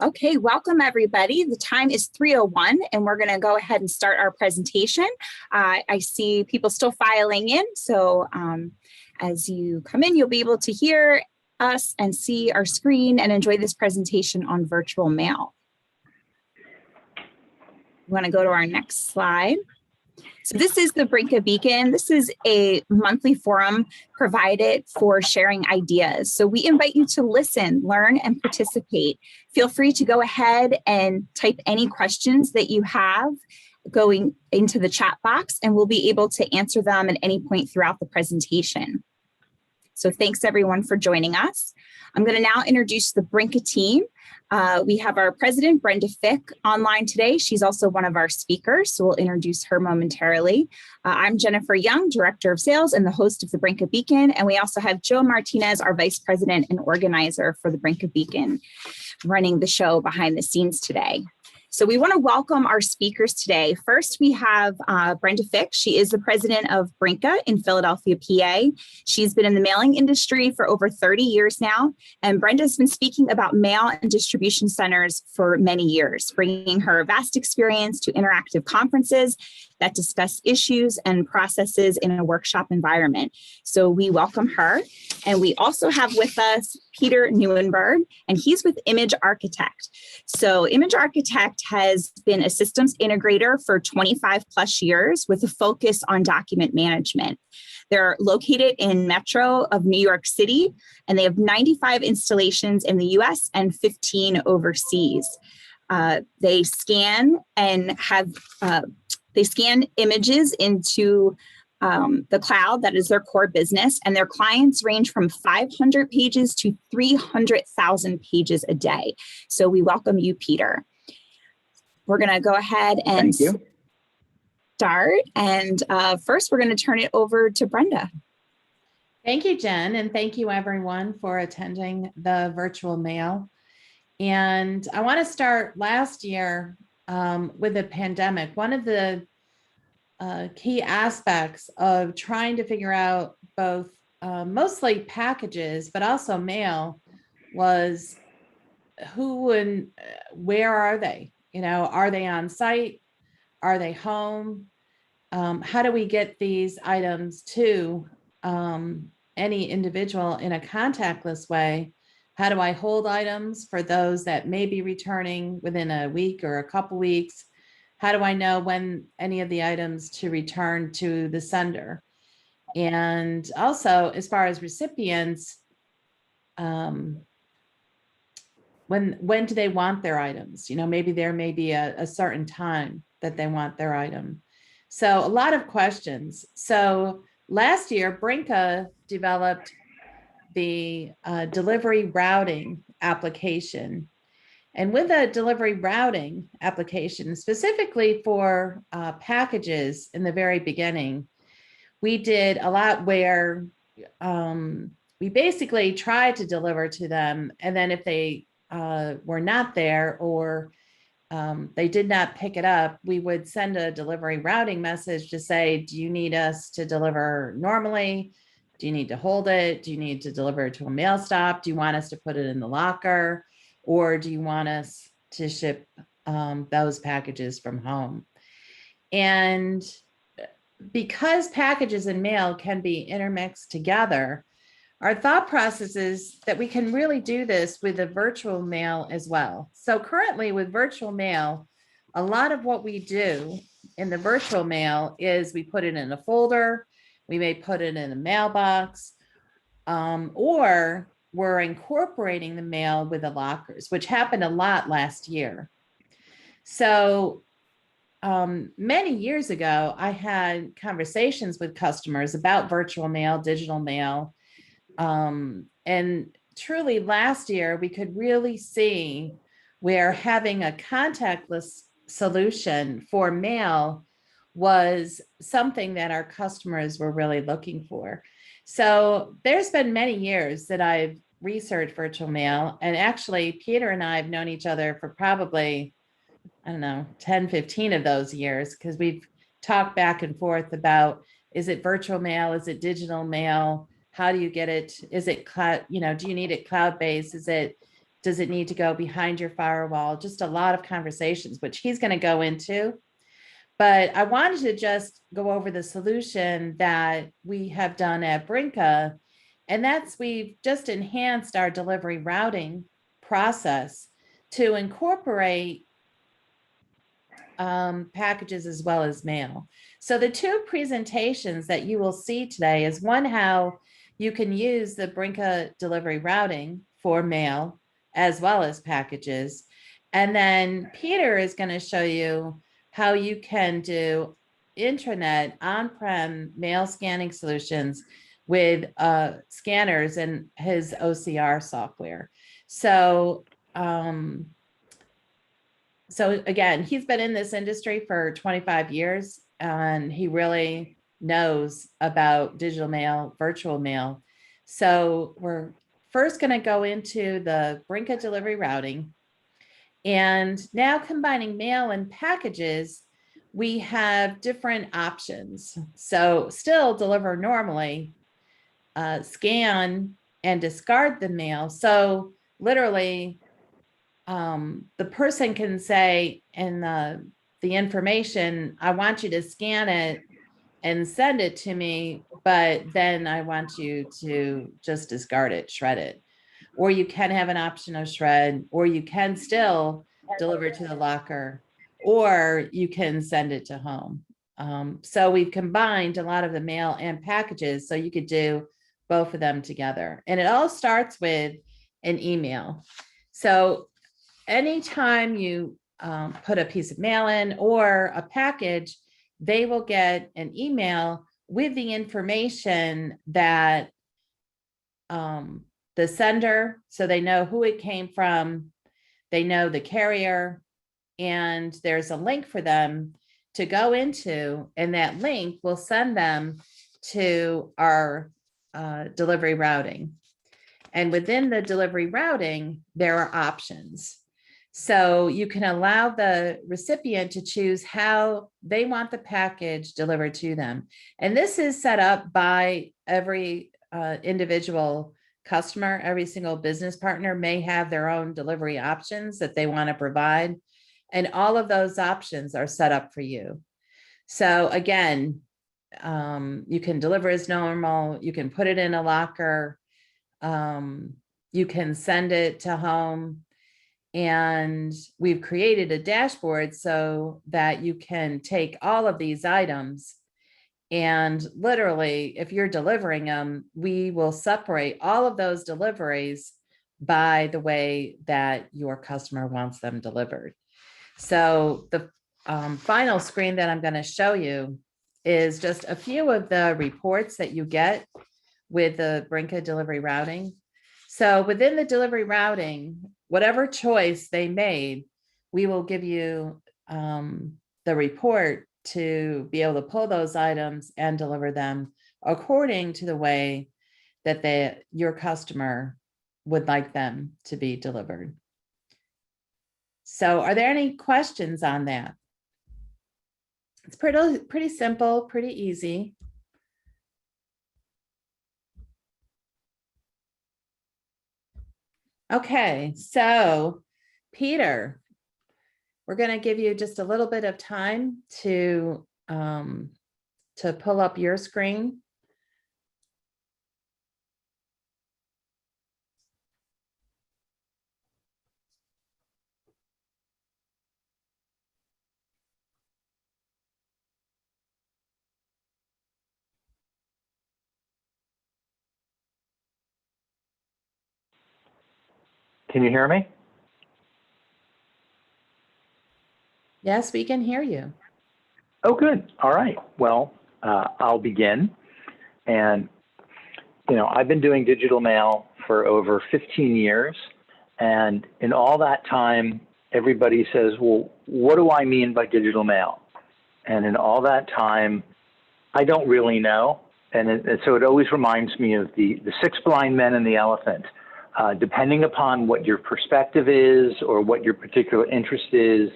Okay, welcome everybody. The time is 3:01 and we're going to go ahead and start our presentation. I see people still filing in, so as you come in, you'll be able to hear us and see our screen and enjoy this presentation on virtual mail. We want to go to our next slide. So this is the Brynka Beacon. This is a monthly forum provided for sharing ideas. So we invite you to listen, learn, and participate. Feel free to go ahead and type any questions that you have going into the chat box, and we'll be able to answer them at any point throughout the presentation. So thanks everyone for joining us. I'm going to now introduce the Brynka team. We have our president, Brenda Fick, online today. She's also one of our speakers, so we'll introduce her momentarily. I'm Jennifer Young, Director of Sales and the host of the Brynka Beacon. And we also have Joe Martinez, our Vice President and organizer for the Brynka Beacon, running the show behind the scenes today. So we want to welcome our speakers today. First, we have Brenda Fick. She is the president of Brynka in Philadelphia, PA. She's been in the mailing industry for over 30 years now, and Brenda's been speaking about mail and distribution centers for many years, bringing her vast experience to interactive conferences that discuss issues and processes in a workshop environment. So we welcome her. And we also have with us Peter Neuenberg, and he's with Image Architect. So Image Architect has been a systems integrator for 25 plus years with a focus on document management. They're located in Metro of New York City, and they have 95 installations in the US and 15 overseas. They scan and have they scan images into the cloud. That is their core business, and their clients range from 500 pages to 300,000 pages a day. So we welcome you, Peter. We're going to go ahead and start. And first, we're going to turn it over to Brenda. Thank you, Jen, and thank you everyone for attending the virtual mail. And I want to start last year with the pandemic. One of the key aspects of trying to figure out both mostly packages, but also mail was who and where are they? You know, are they on site? Are they home? How do we get these items to any individual in a contactless way? How do I hold items for those that may be returning within a week or a couple weeks? How do I know when any of the items to return to the sender? And also, as far as recipients, when do they want their items? You know, maybe there may be a certain time that they want their item. So a lot of questions. So last year, Brynka developed the delivery routing application. And with a delivery routing application, specifically for packages in the very beginning, we did a lot where we basically tried to deliver to them. And then if they were not there or they did not pick it up, we would send a delivery routing message to say, do you need us to deliver normally? Do you need to hold it? Do you need to deliver it to a mail stop? Do you want us to put it in the locker? Or do you want us to ship those packages from home? And because packages and mail can be intermixed together, our thought process is that we can really do this with a virtual mail as well. So currently with virtual mail, a lot of what we do in the virtual mail is we put it in a folder, we may put it in a mailbox, or we're incorporating the mail with the lockers, which happened a lot last year. So many years ago, I had conversations with customers about virtual mail, digital mail. And truly last year, we could really see where having a contactless solution for mail was something that our customers were really looking for. So there's been many years that I've researched virtual mail, and actually Peter and I have known each other for probably, I don't know, 10, 15 of those years, because we've talked back and forth about, is it virtual mail? Is it digital mail? How do you get it? Is it cloud, you know, do you need it cloud-based? Is it Does it need to go behind your firewall? Just a lot of conversations, which he's going to go into. But I wanted to just go over the solution that we have done at Brynka, and that's we've just enhanced our delivery routing process to incorporate packages as well as mail. So the two presentations that you will see today is one, how you can use the Brynka delivery routing for mail as well as packages. And then Peter is going to show you how you can do intranet on-prem mail scanning solutions with scanners and his OCR software. So again, he's been in this industry for 25 years, and he really knows about digital mail, virtual mail. So we're first going to go into the Brynka delivery routing. And now combining mail and packages, we have different options. So still deliver normally, scan and discard the mail. So literally, the person can say in the information, I want you to scan it and send it to me, but then I want you to just discard it, shred it. Or you can have an option of shred, or you can still deliver to the locker, or you can send it to home. So we've combined a lot of the mail and packages, so you could do both of them together. And it all starts with an email. So anytime you put a piece of mail in or a package, they will get an email with the information that the sender, so they know who it came from, they know the carrier, and there's a link for them to go into, and that link will send them to our delivery routing. And within the delivery routing, there are options. So you can allow the recipient to choose how they want the package delivered to them. And this is set up by every individual customer. Every single business partner may have their own delivery options that they want to provide. And all of those options are set up for you. So again, you can deliver as normal, you can put it in a locker, you can send it to home. And we've created a dashboard so that you can take all of these items, and literally, if you're delivering them, we will separate all of those deliveries by the way that your customer wants them delivered. So the final screen that I'm going to show you is just a few of the reports that you get with the Brynka delivery routing. So within the delivery routing, whatever choice they made, we will give you the report to be able to pull those items and deliver them according to the way that your customer would like them to be delivered. So are there any questions on that? It's pretty simple, pretty easy. Okay, so Peter, we're going to give you just a little bit of time to pull up your screen. Can you hear me? Yes, we can hear you. Oh, good. All right. Well, I'll begin. And, I've been doing digital mail for over 15 years. And in all that time, everybody says, well, what do I mean by digital mail? And in all that time, I don't really know. And so it always reminds me of the six blind men and the elephant. Depending upon what your perspective is or what your particular interest is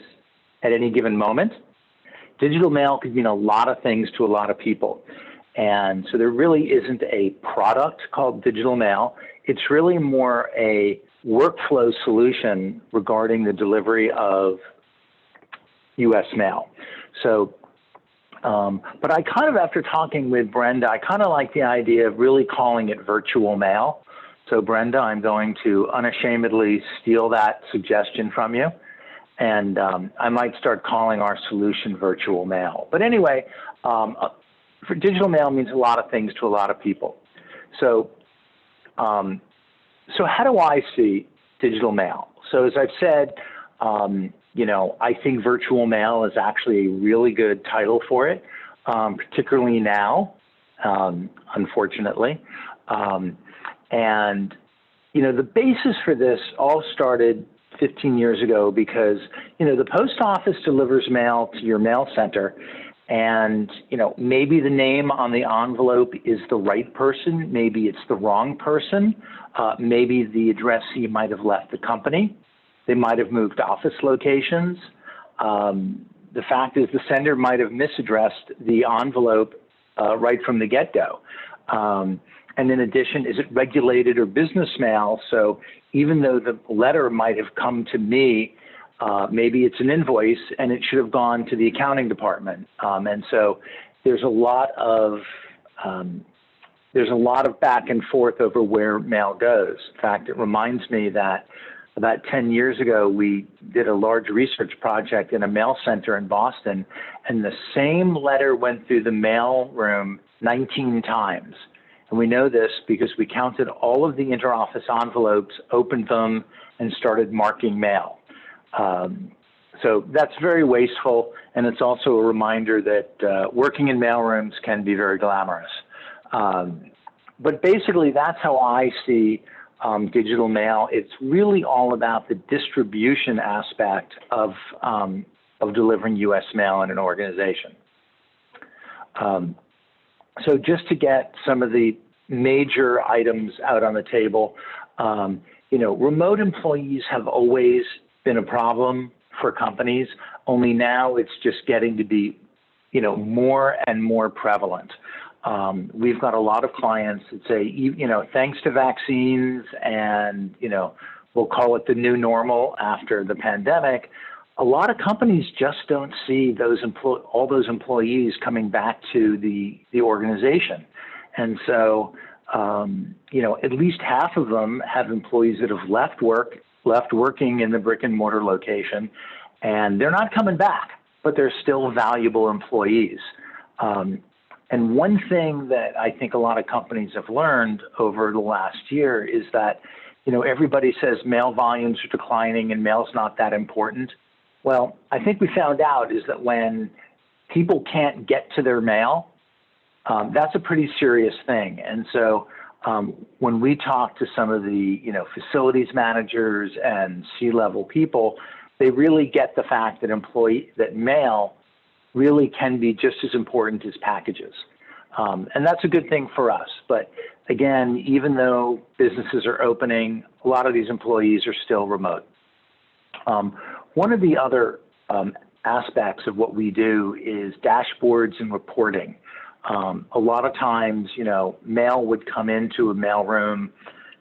at any given moment, digital mail could mean a lot of things to a lot of people. And so there really isn't a product called digital mail. it's really more a workflow solution regarding the delivery of U.S. mail. So, but I kind of, after talking with Brenda, I kind of like the idea of really calling it virtual mail. So Brenda, I'm going to unashamedly steal that suggestion from you. And I might start calling our solution virtual mail. But anyway, for digital mail means a lot of things to a lot of people. So, so how do I see digital mail? So as I've said, you know, I think virtual mail is actually a really good title for it, particularly now, unfortunately. And, you know, the basis for this all started 15 years ago because, you know, the post office delivers mail to your mail center, and, you know, maybe the name on the envelope is the right person, maybe it's the wrong person, maybe the addressee might have left the company, they might have moved office locations. The fact is the sender might have misaddressed the envelope right from the get-go. And in addition, is it regulated or business mail? So even though the letter might have come to me, maybe it's an invoice and it should have gone to the accounting department. And so there's a lot of back and forth over where mail goes. In fact, it reminds me that about 10 years ago, we did a large research project in a mail center in Boston, and the same letter went through the mail room 19 times. And we know this because we counted all of the interoffice envelopes, opened them, and started marking mail. So that's very wasteful, and it's also a reminder that working in mailrooms can be very glamorous. But basically, that's how I see digital mail. It's really all about the distribution aspect of delivering U.S. mail in an organization. So just to get some of the major items out on the table, you know, remote employees have always been a problem for companies, only now it's just getting to be, you know, more and more prevalent. We've got a lot of clients that say, you know, thanks to vaccines and, you know, we'll call it the new normal after the pandemic, a lot of companies just don't see those all those employees coming back to the organization. And so, you know, at least half of them have employees that have left working in the brick and mortar location, and they're not coming back, but they're still valuable employees. And one thing that I think a lot of companies have learned over the last year is that, you know, everybody says mail volumes are declining and mail's not that important. Well, I think we found out is that when people can't get to their mail, that's a pretty serious thing. And so when we talk to some of the, you know, facilities managers and C-level people, they really get the fact that mail really can be just as important as packages. And that's a good thing for us. But again, even though businesses are opening, a lot of these employees are still remote. One of the other aspects of what we do is dashboards and reporting. A lot of times, you know, mail would come into a mailroom,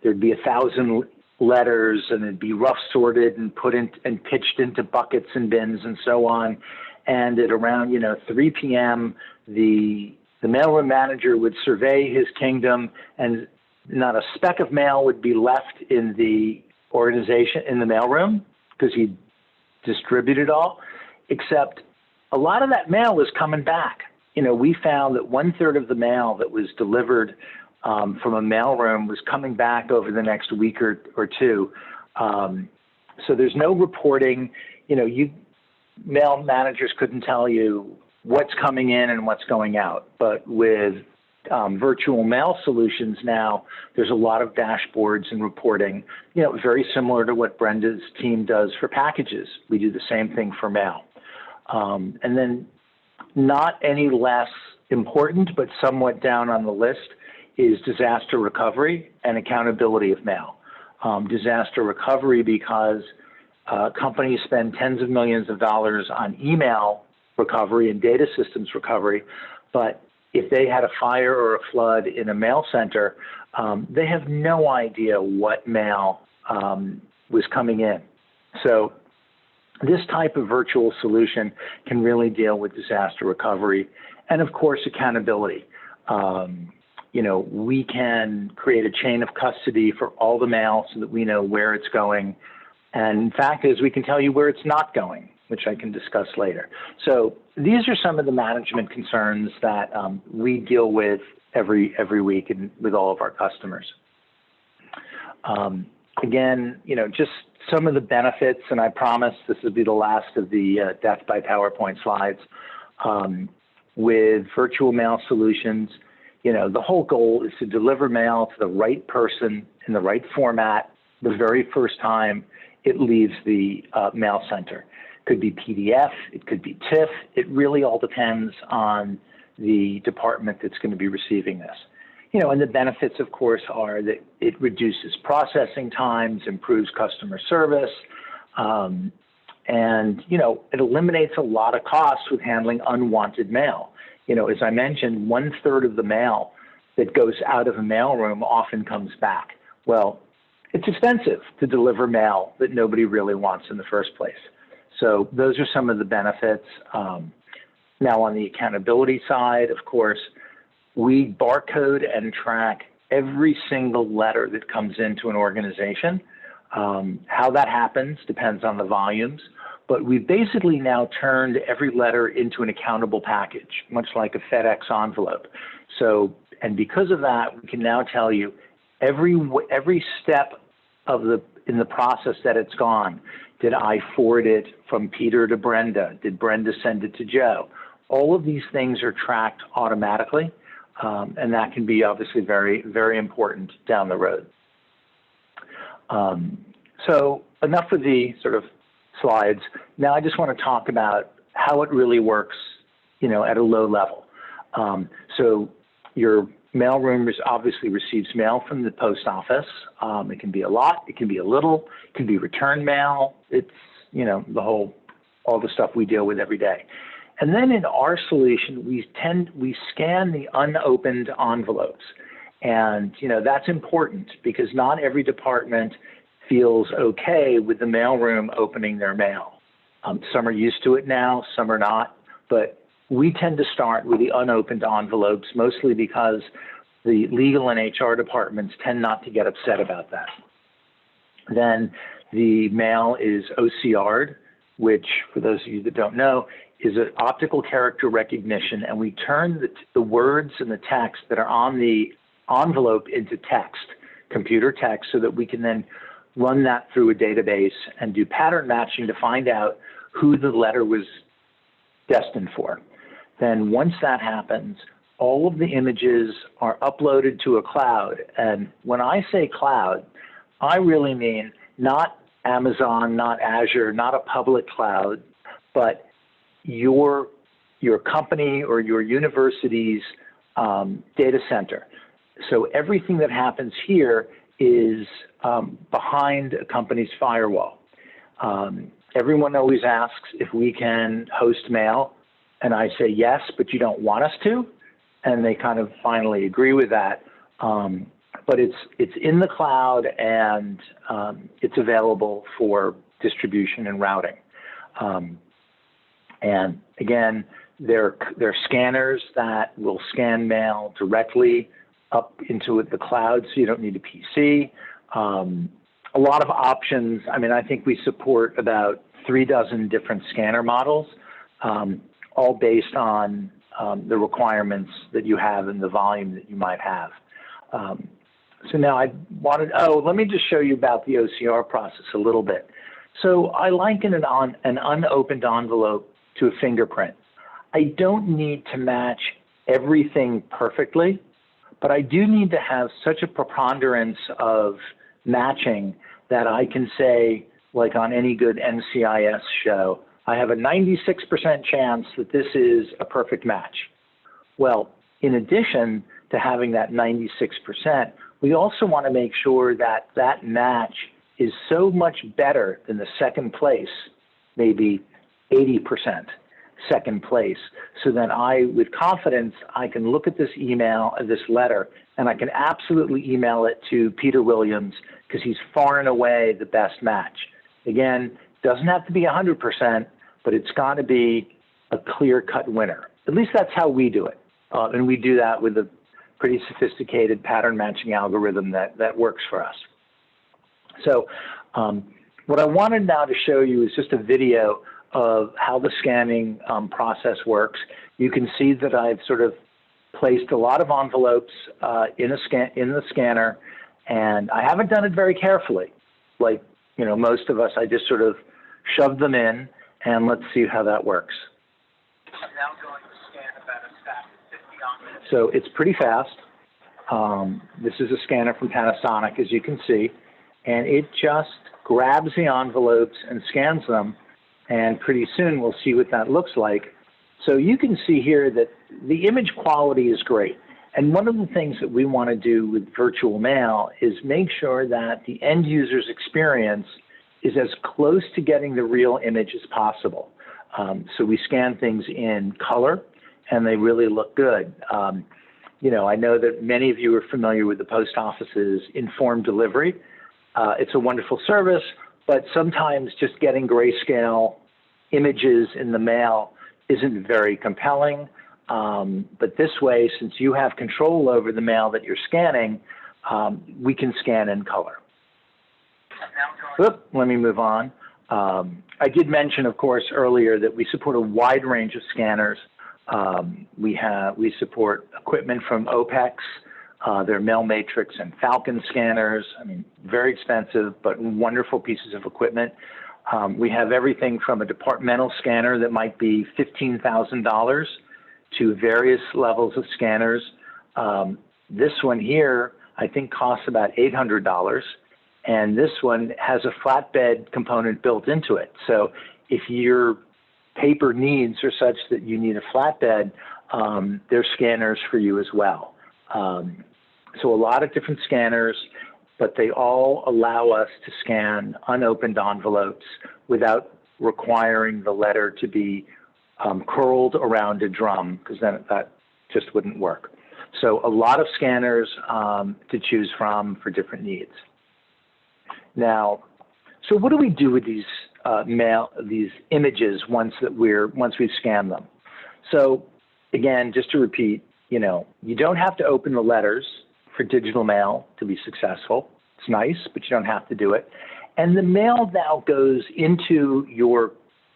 there'd be 1,000 letters and it'd be rough sorted and put in and pitched into buckets and bins and so on. And at around, you know, 3 p.m., the mailroom manager would survey his kingdom, and not a speck of mail would be left in the organization, in the mailroom, because he distributed all, except a lot of that mail was coming back. You know, we found that 1/3 of the mail that was delivered from a mailroom was coming back over the next week or two. So there's no reporting. You know, mail managers couldn't tell you what's coming in and what's going out. But with virtual mail solutions now, there's a lot of dashboards and reporting, you know, very similar to what Brenda's team does for packages. We do the same thing for mail. And then not any less important, but somewhat down on the list, is disaster recovery and accountability of mail. Disaster recovery because companies spend tens of millions of dollars on email recovery and data systems recovery, but if they had a fire or a flood in a mail center, they have no idea what mail was coming in. So this type of virtual solution can really deal with disaster recovery and, of course, accountability. We can create a chain of custody for all the mail so that we know where it's going. And in fact, we can tell you where it's not going, which I can discuss later. So these are some of the management concerns that we deal with every week and with all of our customers. Again, just some of the benefits, and I promise this will be the last of the death by PowerPoint slides. With virtual mail solutions, the whole goal is to deliver mail to the right person in the right format the very first time it leaves the mail center. It could be PDF, it could be TIFF. It really all depends on the department that's going to be receiving this. And the benefits, of course, are that it reduces processing times, improves customer service, and, it eliminates a lot of costs with handling unwanted mail. As I mentioned, 1/3 of the mail that goes out of a mailroom often comes back. Well, it's expensive to deliver mail that nobody really wants in the first place. So those are some of the benefits. Now, on the accountability side, of course, we barcode and track every single letter that comes into an organization. How that happens depends on the volumes, but we've basically now turned every letter into an accountable package, much like a FedEx envelope. So, and because of that, we can now tell you every step in the process that it's gone. Did I forward it from Peter to Brenda? Did Brenda send it to Joe? All of these things are tracked automatically. And that can be obviously very, very important down the road. So enough of the sort of slides. Now I just want to talk about how it really works, at a low level. So your mailroom obviously receives mail from the post office. It can be a lot, it can be a little, it can be return mail. It's, all the stuff we deal with every day. And then in our solution, we scan the unopened envelopes. And, that's important because not every department feels okay with the mailroom opening their mail. Some are used to it now, some are not. But we tend to start with the unopened envelopes, mostly because the legal and HR departments tend not to get upset about that. Then the mail is OCR'd, which, for those of you that don't know, is an optical character recognition, and we turn the words and the text that are on the envelope into text, computer text, so that we can then run that through a database and do pattern matching to find out who the letter was destined for. Then once that happens, all of the images are uploaded to a cloud. And when I say cloud, I really mean not Amazon, not Azure, not a public cloud, but your company or your university's data center. So everything that happens here is behind a company's firewall. Everyone always asks if we can host mail, and I say yes, but you don't want us to, and they kind of finally agree with that. But it's in the cloud, and it's available for distribution and routing. And again, they're scanners that will scan mail directly up into the cloud, so you don't need a PC. A lot of options. I mean, I think we support about 36 different scanner models, all based on the requirements that you have and the volume that you might have. So now let me just show you about the OCR process a little bit. So I liken an unopened envelope to a fingerprint. I don't need to match everything perfectly, but I do need to have such a preponderance of matching that I can say, like on any good NCIS show, I have a 96% chance that this is a perfect match. Well, in addition to having that 96%, we also want to make sure that that match is so much better than the second place, maybe 80%. second place, so that with confidence, I can look at this email, this letter, and I can absolutely email it to Peter Williams because he's far and away the best match. Again, doesn't have to be 100%, but it's got to be a clear-cut winner. At least that's how we do it. And we do that with a pretty sophisticated pattern matching algorithm that works for us. So what I wanted now to show you is just a video of how the scanning process works. You can see that I've sort of placed a lot of envelopes in the scanner, and I haven't done it very carefully. Like, you know, most of us, I just sort of shoved them in, and let's see how that works. I'm now going to scan about a stack of 50 envelopes. So it's pretty fast. This is a scanner from Panasonic, as you can see, and it just grabs the envelopes and scans them, and pretty soon we'll see what that looks like. So you can see here that the image quality is great. And one of the things that we want to do with virtual mail is make sure that the end user's experience is as close to getting the real image as possible. So we scan things in color, and they really look good. You know, I know that many of you are familiar with the post office's informed delivery. It's a wonderful service, but sometimes just getting grayscale images in the mail isn't very compelling. But this way, since you have control over the mail that you're scanning, we can scan in color. Let me move on. I did mention, of course, earlier that we support a wide range of scanners. We support equipment from OPEX, their Mail Matrix and Falcon scanners. I mean, very expensive, but wonderful pieces of equipment. We have everything from a departmental scanner that might be $15,000 to various levels of scanners. This one here, I think, costs about $800. And this one has a flatbed component built into it. So if your paper needs are such that you need a flatbed, there's scanners for you as well. So a lot of different scanners, but they all allow us to scan unopened envelopes without requiring the letter to be curled around a drum, because then that just wouldn't work. So a lot of scanners to choose from for different needs. Now, so what do we do with these these images once we've scanned them? So again, just to repeat, you know, you don't have to open the letters for digital mail to be successful. It's nice, but you don't have to do it. And the mail now goes into your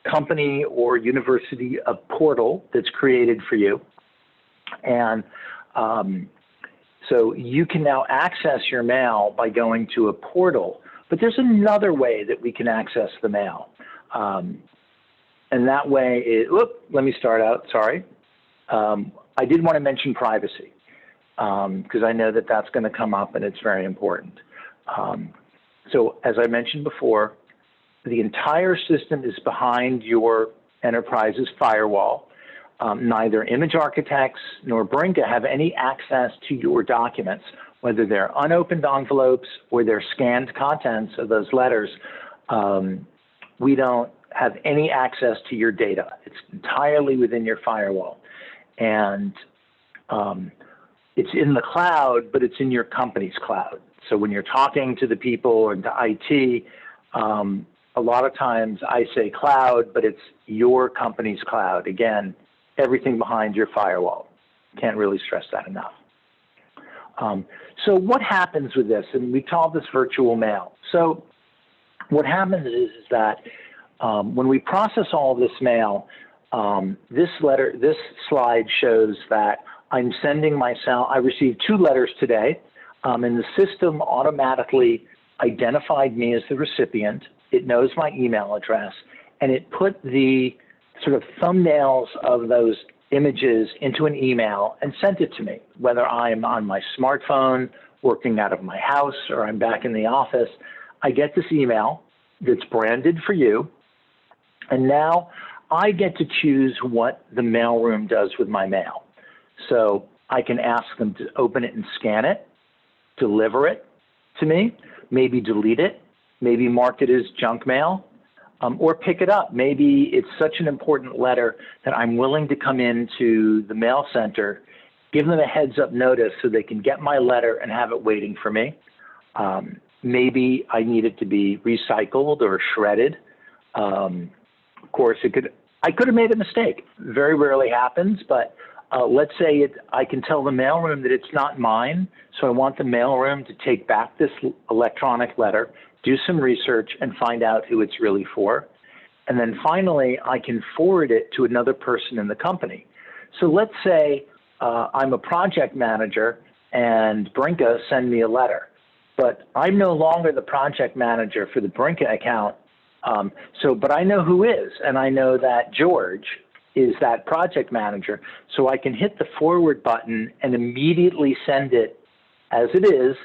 company or university a portal that's created for you. And so you can now access your mail by going to a portal. But there's another way that we can access the mail. And that way, let me start out, sorry. I did want to mention privacy, because I know that that's going to come up and it's very important. So as I mentioned before, the entire system is behind your enterprise's firewall. Neither Image Architects nor Brynka have any access to your documents, whether they're unopened envelopes or they're scanned contents of those letters. We don't have any access to your data. It's entirely within your firewall. And it's in the cloud, but it's in your company's cloud. So when you're talking to the people and to IT, a lot of times I say cloud, but it's your company's cloud. Again, everything behind your firewall. Can't really stress that enough. So what happens with this? And we call this virtual mail. So what happens is that when we process all this mail, this slide shows that I'm sending myself, I received 2 letters today, and the system automatically identified me as the recipient. It knows my email address, and it put the sort of thumbnails of those images into an email and sent it to me, whether I'm on my smartphone, working out of my house, or I'm back in the office. I get this email that's branded for you, and now I get to choose what the mailroom does with my mail. So I can ask them to open it and scan it, deliver it to me, maybe delete it, maybe mark it as junk mail. or pick it up. Maybe it's such an important letter that I'm willing to come into the mail center, give them a heads up notice so they can get my letter and have it waiting for me. Maybe I need it to be recycled or shredded. Of course, I could have made a mistake. Very rarely happens, but let's say I can tell the mailroom that it's not mine, so I want the mailroom to take back this electronic letter, do some research, and find out who it's really for. And then finally, I can forward it to another person in the company. So let's say I'm a project manager and Brynka send me a letter, but I'm no longer the project manager for the Brynka account. But I know who is, and I know that George is that project manager. So I can hit the forward button and immediately send it as it is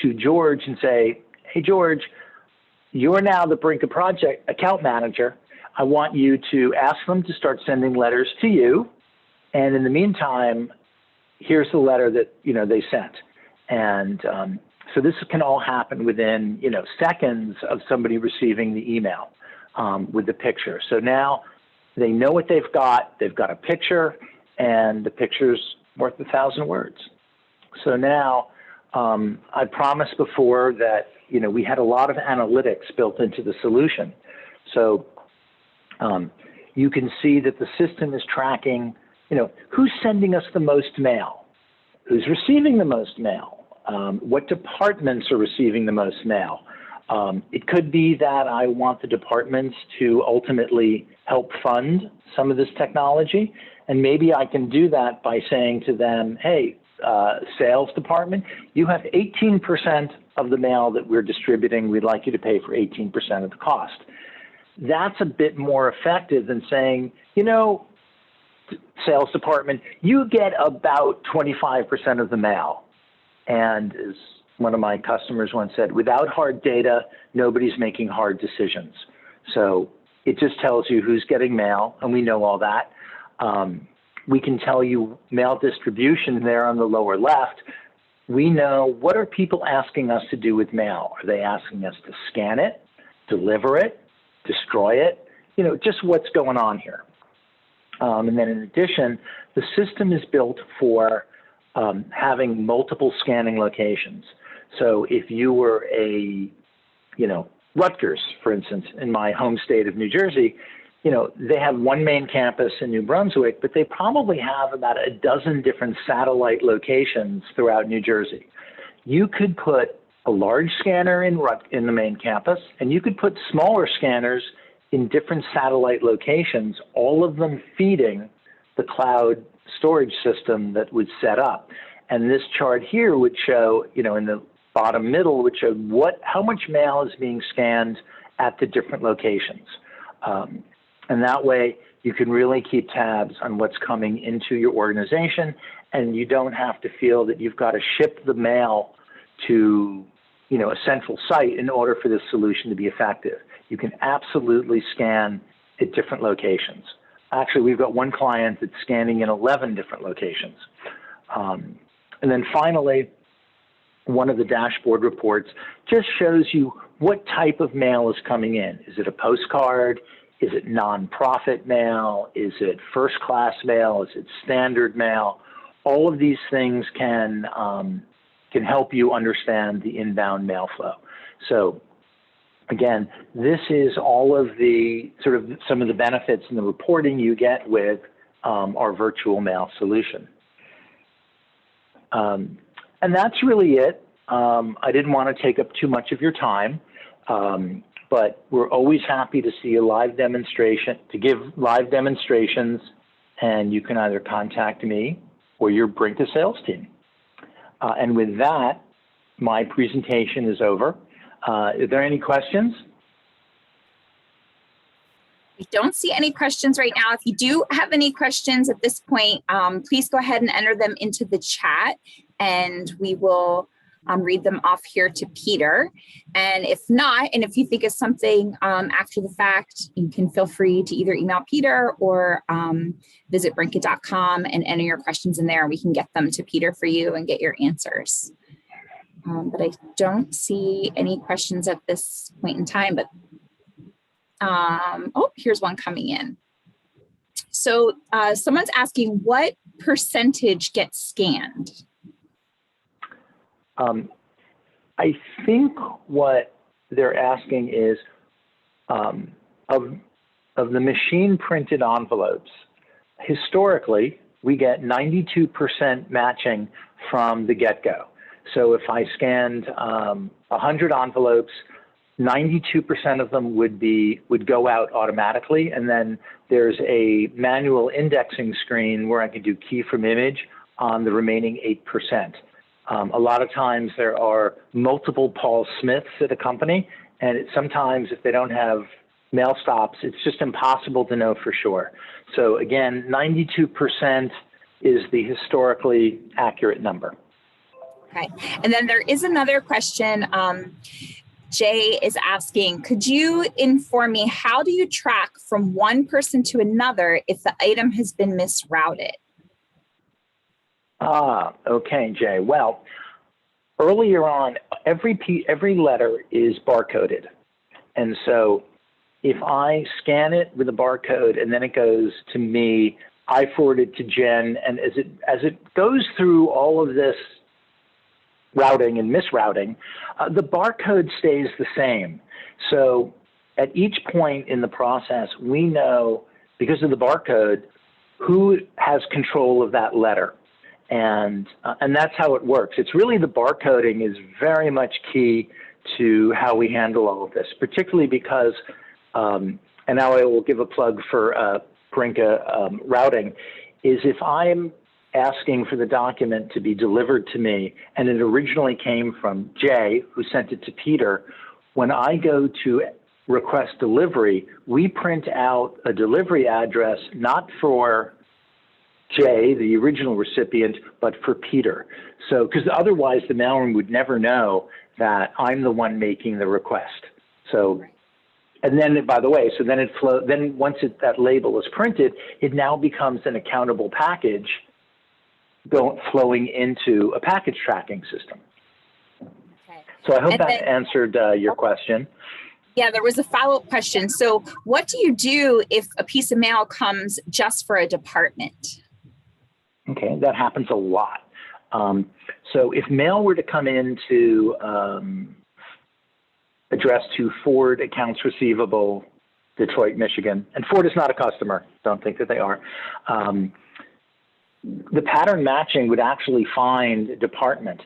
to George and say, hey, George, you're now the Brynka project account manager. I want you to ask them to start sending letters to you. And in the meantime, here's the letter that, they sent. And so this can all happen within, seconds of somebody receiving the email with the picture. So now they know what they've got. They've got a picture, and the picture's worth 1,000 words. So now I promised before that, we had a lot of analytics built into the solution. So you can see that the system is tracking, who's sending us the most mail, who's receiving the most mail, what departments are receiving the most mail. It could be that I want the departments to ultimately help fund some of this technology. And maybe I can do that by saying to them, hey, sales department, you have 18% of the mail that we're distributing. We'd like you to pay for 18% of the cost. That's a bit more effective than saying, sales department, you get about 25% of the mail. And as one of my customers once said, without hard data, nobody's making hard decisions. So it just tells you who's getting mail, and we know all that. We can tell you mail distribution there on the lower left. We know, what are people asking us to do with mail? Are they asking us to scan it, deliver it, destroy it? Just what's going on here. And then in addition, the system is built for having multiple scanning locations. So if you were a, Rutgers, for instance, in my home state of New Jersey, they have one main campus in New Brunswick, but they probably have about a dozen different satellite locations throughout New Jersey. You could put a large scanner in the main campus, and you could put smaller scanners in different satellite locations, all of them feeding the cloud storage system that was set up. And this chart here would show, in the bottom middle, would show how much mail is being scanned at the different locations. And that way you can really keep tabs on what's coming into your organization, and you don't have to feel that you've got to ship the mail to, a central site in order for this solution to be effective. You can absolutely scan at different locations. Actually, we've got one client that's scanning in 11 different locations. And then finally, one of the dashboard reports just shows you what type of mail is coming in. Is it a postcard? Is it nonprofit mail? Is it first-class mail? Is it standard mail? All of these things can help you understand the inbound mail flow. So again, this is all of the some of the benefits and the reporting you get with our virtual mail solution. And that's really it. I didn't want to take up too much of your time, but we're always happy to see a live demonstration, to give live demonstrations, and you can either contact me or your Brynka sales team. And with that, my presentation is over. Are there any questions? We don't see any questions right now. If you do have any questions at this point, please go ahead and enter them into the chat, and we will read them off here to Peter. And if not, and if you think of something after the fact, you can feel free to either email Peter or visit Brynka.com and enter your questions in there. We can get them to Peter for you and get your answers. But I don't see any questions at this point in time, but Oh, here's one coming in. So someone's asking, what percentage gets scanned? I think what they're asking is of the machine printed envelopes, historically, we get 92% matching from the get-go. So if I scanned 100 envelopes, 92% of them would go out automatically, and then there's a manual indexing screen where I can do key from image on the remaining 8%. A lot of times there are multiple Paul Smiths at a company, and sometimes if they don't have mail stops, it's just impossible to know for sure. So again, 92% is the historically accurate number. Okay, and then there is another question. Jay is asking, could you inform me, how do you track from one person to another if the item has been misrouted? Okay, Jay. Well, earlier on, every letter is barcoded. And so if I scan it with a barcode and then it goes to me, I forward it to Jen, and as it goes through all of this routing and misrouting, the barcode stays the same. So at each point in the process, we know, because of the barcode, who has control of that letter. And that's how it works. It's really, the barcoding is very much key to how we handle all of this, particularly because, and now I will give a plug for Brynka routing, is if I'm asking for the document to be delivered to me, and it originally came from Jay, who sent it to Peter, when I go to request delivery, we print out a delivery address, not for Jay, the original recipient, but for Peter. So, because otherwise the mailroom would never know that I'm the one making the request. So, and then, by the way, so then then once that label is printed, it now becomes an accountable package flowing into a package tracking system. Okay. So I hope that answered your question. Yeah, there was a follow-up question. So what do you do if a piece of mail comes just for a department? Okay, that happens a lot. So if mail were to come into addressed to Ford Accounts Receivable, Detroit, Michigan, and Ford is not a customer, don't think that they are, the pattern matching would actually find a department.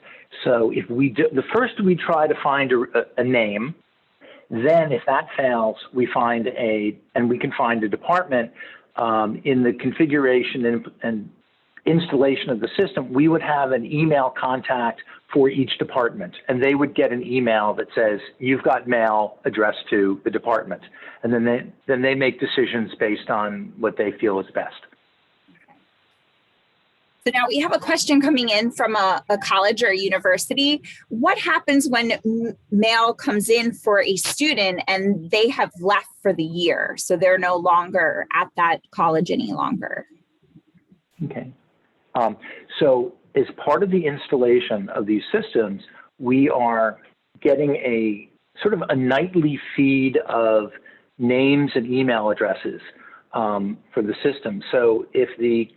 So if we do, first we try to find a name, then if that fails, we find and we can find a department. In the configuration and installation of the system, we would have an email contact for each department, and they would get an email that says, you've got mail addressed to the department. And then they make decisions based on what they feel is best. So now we have a question coming in from a college or a university. What happens when mail comes in for a student and they have left for the year, so they're no longer at that college any longer? Okay. So as part of the installation of these systems, we are getting a sort of a nightly feed of names and email addresses for the system. So if the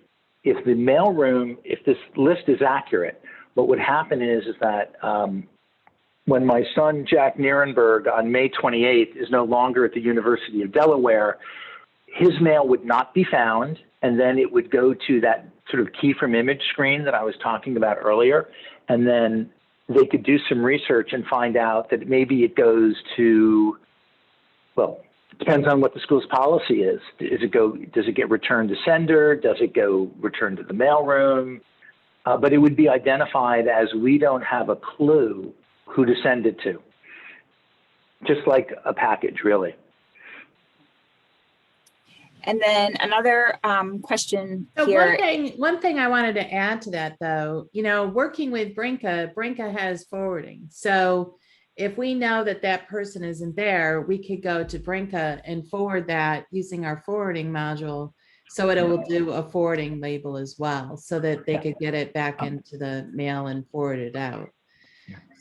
mailroom, if this list is accurate, what would happen is that when my son, Jack Nierenberg, on May 28th is no longer at the University of Delaware, his mail would not be found, and then it would go to that sort of key from image screen that I was talking about earlier, and then they could do some research and find out that maybe it goes to, well, depends on what the school's policy is. Does it get returned to sender? Does it go returned to the mailroom? But it would be identified as we don't have a clue who to send it to. Just like a package, really. And then another question So here. One thing I wanted to add to that, though, working with Brynka has forwarding. So if we know that that person isn't there, we could go to Brynka and forward that using our forwarding module. So it will do a forwarding label as well, so that they could get it back into the mail and forward it out.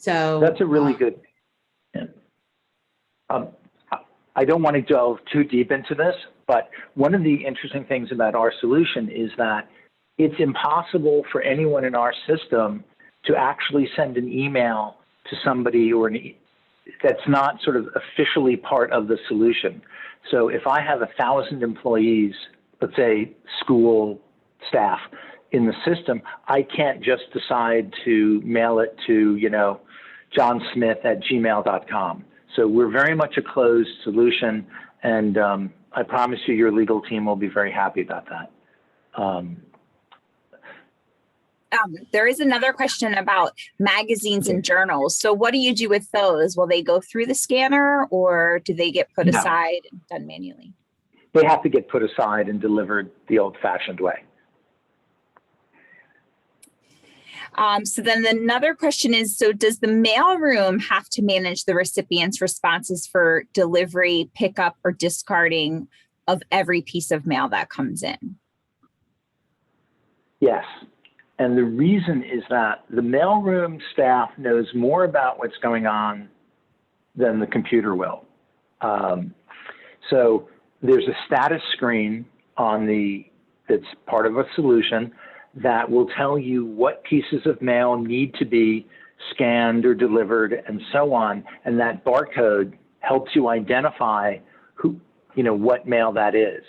So that's a really good. I don't want to delve too deep into this, but one of the interesting things about our solution is that it's impossible for anyone in our system to actually send an email to somebody that's not sort of officially part of the solution. So if I have 1,000 employees, let's say school staff in the system, I can't just decide to mail it to, johnsmith@gmail.com. So we're very much a closed solution, and I promise you your legal team will be very happy about that. There is another question about magazines and journals. So what do you do with those? Will they go through the scanner, or do they get put aside and done manually? They have to get put aside and delivered the old-fashioned way. So then another question is, so does the mailroom have to manage the recipient's responses for delivery, pickup, or discarding of every piece of mail that comes in? Yes. And the reason is that the mailroom staff knows more about what's going on than the computer will. So there's a status screen that's part of a solution that will tell you what pieces of mail need to be scanned or delivered and so on. And that barcode helps you identify what mail that is.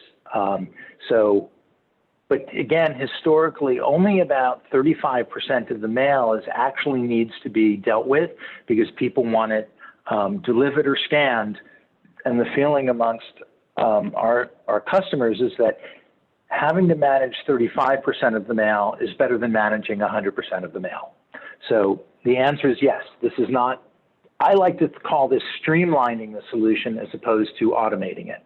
But again, historically, only about 35% of the mail actually needs to be dealt with because people want it delivered or scanned. And the feeling amongst our customers is that having to manage 35% of the mail is better than managing 100% of the mail. So the answer is yes. This is not, I like to call this streamlining the solution as opposed to automating it.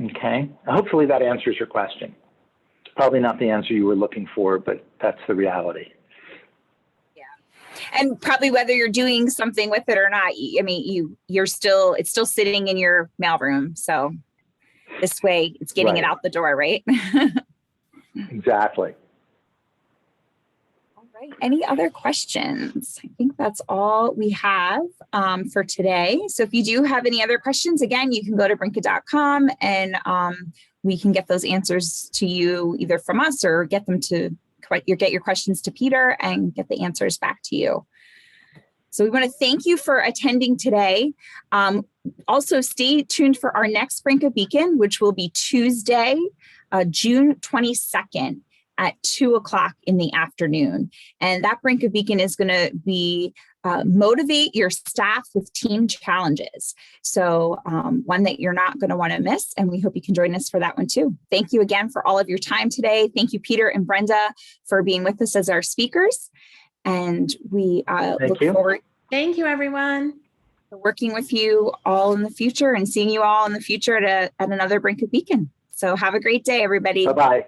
Okay, hopefully that answers your question. Probably not the answer you were looking for, but that's the reality. Yeah, and probably whether you're doing something with it or not, I mean, it's still sitting in your mailroom. So this way it's getting it out the door, right? Exactly. All right. Any other questions? I think that's all we have for today. So if you do have any other questions, again, you can go to Brynka.com and we can get those answers to you either from us or get your questions to Peter and get the answers back to you. So we want to thank you for attending today. Also, stay tuned for our next Brynka Beacon, which will be Tuesday, June 22nd at 2:00 in the afternoon. And that Brynka Beacon is going to be motivate your staff with team challenges. So one that you're not going to want to miss. And we hope you can join us for that one too. Thank you again for all of your time today. Thank you, Peter and Brenda, for being with us as our speakers. And we look forward. Thank you, everyone. To working with you all in the future and seeing you all in the future at another Brynka Beacon. So have a great day, everybody. Bye-bye.